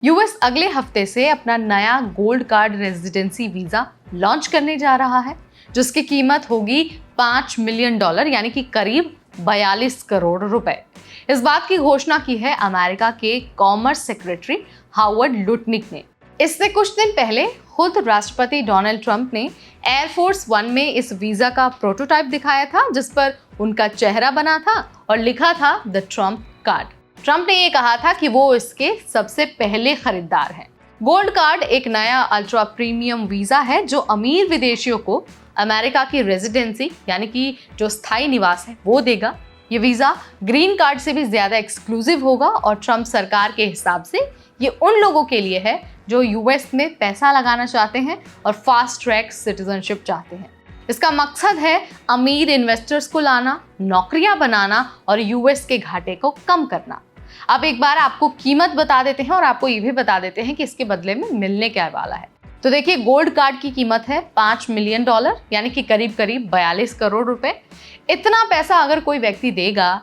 US अगले हफ्ते से अपना नया gold card residency visa launch करने जा रहा है, जिसकी कीमत होगी $5 मिलियन यानी कि करीब 42 करोड़ रुपए। इस बात की घोषणा की है अमेरिका के कॉमर्स सेक्रेटरी हावर्ड लुटनिक ने। इससे कुछ दिन पहले खुद राष्ट्रपति डोनाल्ड ट्रंप ने एयरफोर्स वन में इस वीजा का प्रोटोटाइप दिखाया था, जिस पर उनका चेहरा बना था और लिखा था द ट्रंप कार्ड। ट्रंप ने ये कहा था कि वो इसके सबसे पहले खरीदार हैं। गोल्ड कार्ड एक नया अल्ट्रा प्रीमियम वीजा है जो अमीर विदेशियों को अमेरिका की रेजिडेंसी यानी कि जो स्थायी निवास है वो देगा। ये वीजा ग्रीन कार्ड से भी ज्यादा एक्सक्लूसिव होगा और ट्रंप सरकार के हिसाब से ये उन लोगों के लिए है जो यूएस में पैसा लगाना चाहते हैं और फास्ट ट्रैक सिटीजनशिप चाहते हैं। इसका मकसद है अमीर इन्वेस्टर्स को लाना, नौकरियां बनाना और यूएस के घाटे को कम करना। अब एक बार आपको कीमत बता देते हैं और आपको ये भी बता देते हैं कि इसके बदले में मिलने क्या वाला है। तो देखिए, गोल्ड कार्ड की कीमत है $5 मिलियन यानी कि करीब 42 करोड़ रुपए। इतना पैसा अगर कोई व्यक्ति देगा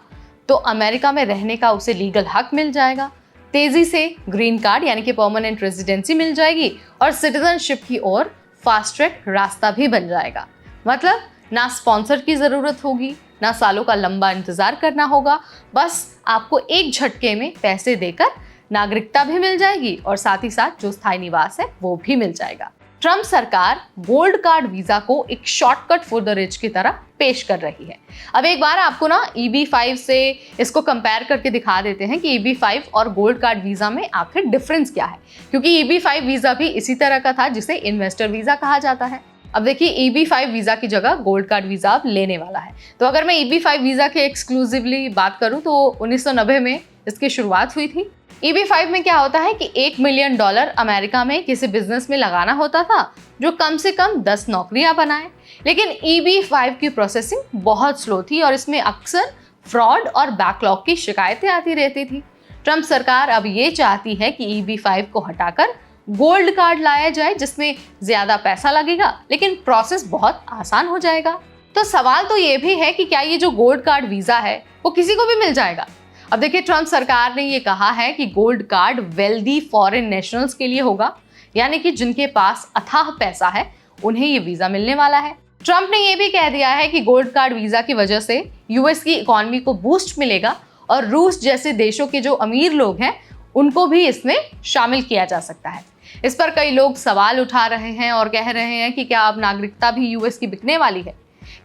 तो अमेरिका में रहने का उसे लीगल हक मिल जाएगा, तेजी से ग्रीन कार्ड यानी कि परमानेंट रेजिडेंसी मिल जाएगी और सिटीजनशिप की ओर फास्ट ट्रैक रास्ता भी बन जाएगा। मतलब ना स्पॉन्सर की जरूरत होगी, ना सालों का लंबा इंतजार करना होगा, बस आपको एक झटके में पैसे देकर नागरिकता भी मिल जाएगी और साथ ही साथ जो स्थायी निवास है वो भी मिल जाएगा। ट्रंप सरकार गोल्ड कार्ड वीजा को एक शॉर्टकट फॉर द रिच की तरह पेश कर रही है। अब एक बार आपको ना EB-5 से इसको कंपेयर करके दिखा देते हैं कि EB-5 और गोल्ड कार्ड वीजा में आखिर डिफरेंस क्या है, क्योंकि EB-5 वीजा भी इसी तरह का था जिसे इन्वेस्टर वीजा कहा जाता है। अब देखिए, EB-5 वीजा की जगह गोल्ड कार्ड वीजा अब लेने वाला है। तो अगर मैं EB-5 वीजा के एक्सक्लूसिवली बात करूं तो 1990 में इसकी शुरुआत हुई थी। EB-5 में क्या होता है कि $1 मिलियन अमेरिका में किसी बिजनेस में लगाना होता था जो कम से कम 10 नौकरियां बनाए। लेकिन EB-5 की प्रोसेसिंग बहुत स्लो थी और इसमें अक्सर फ्रॉड और बैकलॉग की शिकायतें आती रहती थी। ट्रंप सरकार अब ये चाहती है कि EB-5 को हटाकर गोल्ड कार्ड लाया जाए, जिसमें ज्यादा पैसा लगेगा लेकिन प्रोसेस बहुत आसान हो जाएगा। तो सवाल तो ये भी है कि क्या ये जो गोल्ड कार्ड वीजा है वो किसी को भी मिल जाएगा। अब देखिए, ट्रंप सरकार ने ये कहा है कि gold card wealthy foreign nationals के लिए होगा, यानी कि जिनके पास अथाह पैसा है उन्हें ये वीजा मिलने वाला है। ट्रंप ने ये भी कह दिया है कि गोल्ड कार्ड वीजा की वजह से यूएस की इकोनॉमी को बूस्ट मिलेगा और रूस जैसे देशों के जो अमीर लोग हैं उनको भी इसमें शामिल किया जा सकता है। इस पर कई लोग सवाल उठा रहे हैं और कह रहे हैं कि क्या अब नागरिकता भी यूएस की बिकने वाली है?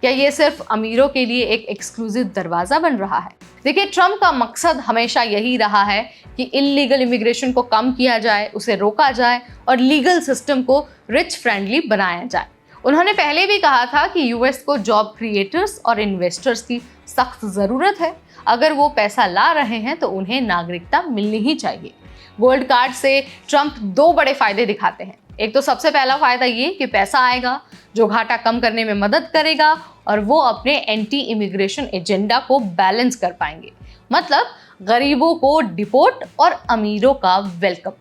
क्या ये सिर्फ अमीरों के लिए एक एक्सक्लूसिव दरवाजा बन रहा है? देखिए, ट्रंप का मकसद हमेशा यही रहा है कि इल्लीगल इमिग्रेशन को कम किया जाए, उसे रोका जाए और लीगल सिस्टम को रिच फ्रेंडली बनाया जाए। उन्होंने पहले भी कहा था कि यूएस को जॉब क्रिएटर्स और इन्वेस्टर्स की सख्त ज़रूरत है। अगर वो पैसा ला रहे हैं तो उन्हें नागरिकता मिलनी ही चाहिए। गोल्ड कार्ड से ट्रंप 2 बड़े फायदे दिखाते हैं। एक तो सबसे पहला फायदा ये कि पैसा आएगा जो घाटा कम करने में मदद करेगा और वो अपने एंटी इमिग्रेशन एजेंडा को बैलेंस कर पाएंगे। मतलब गरीबों को डिपोर्ट और अमीरों का वेलकम।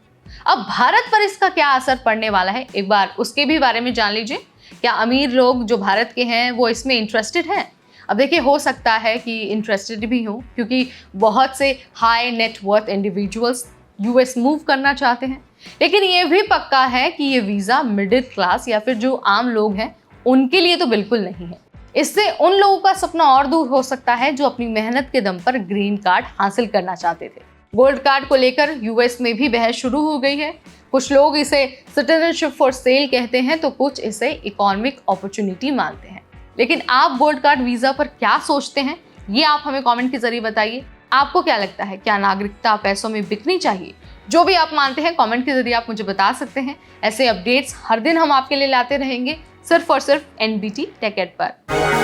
अब भारत पर इसका क्या असर पड़ने वाला है, एक बार उसके भी बारे में जान लीजिए। क्या अमीर लोग जो भारत के हैं वो इसमें इंटरेस्टेड हैं? अब देखिए, हो सकता है कि इंटरेस्टेड भी हों, क्योंकि बहुत से high net worth individuals US move करना चाहते हैं। लेकिन ये भी पक्का है कि ये वीज़ा मिडिल क्लास या फिर जो आम लोग हैं उनके लिए तो बिल्कुल नहीं है। इससे उन लोगों का सपना और दूर हो सकता है जो अपनी मेहनत के दम पर ग्रीन कार्ड हासिल करना चाहते थे। गोल्ड कार्ड को लेकर यूएस में भी बहस शुरू हो गई है। कुछ लोग इसे सिटीजनशिप फॉर सेल कहते हैं तो कुछ इसे इकोनॉमिक अपॉर्चुनिटी मानते हैं। लेकिन आप गोल्ड कार्ड वीज़ा पर क्या सोचते हैं, ये आप हमें कमेंट के जरिए बताइए। आपको क्या लगता है, क्या नागरिकता पैसों में बिकनी चाहिए? जो भी आप मानते हैं कमेंट के जरिए आप मुझे बता सकते हैं। ऐसे अपडेट्स हर दिन हम आपके लिए लाते रहेंगे, सिर्फ और सिर्फ NBT टेक एड पर।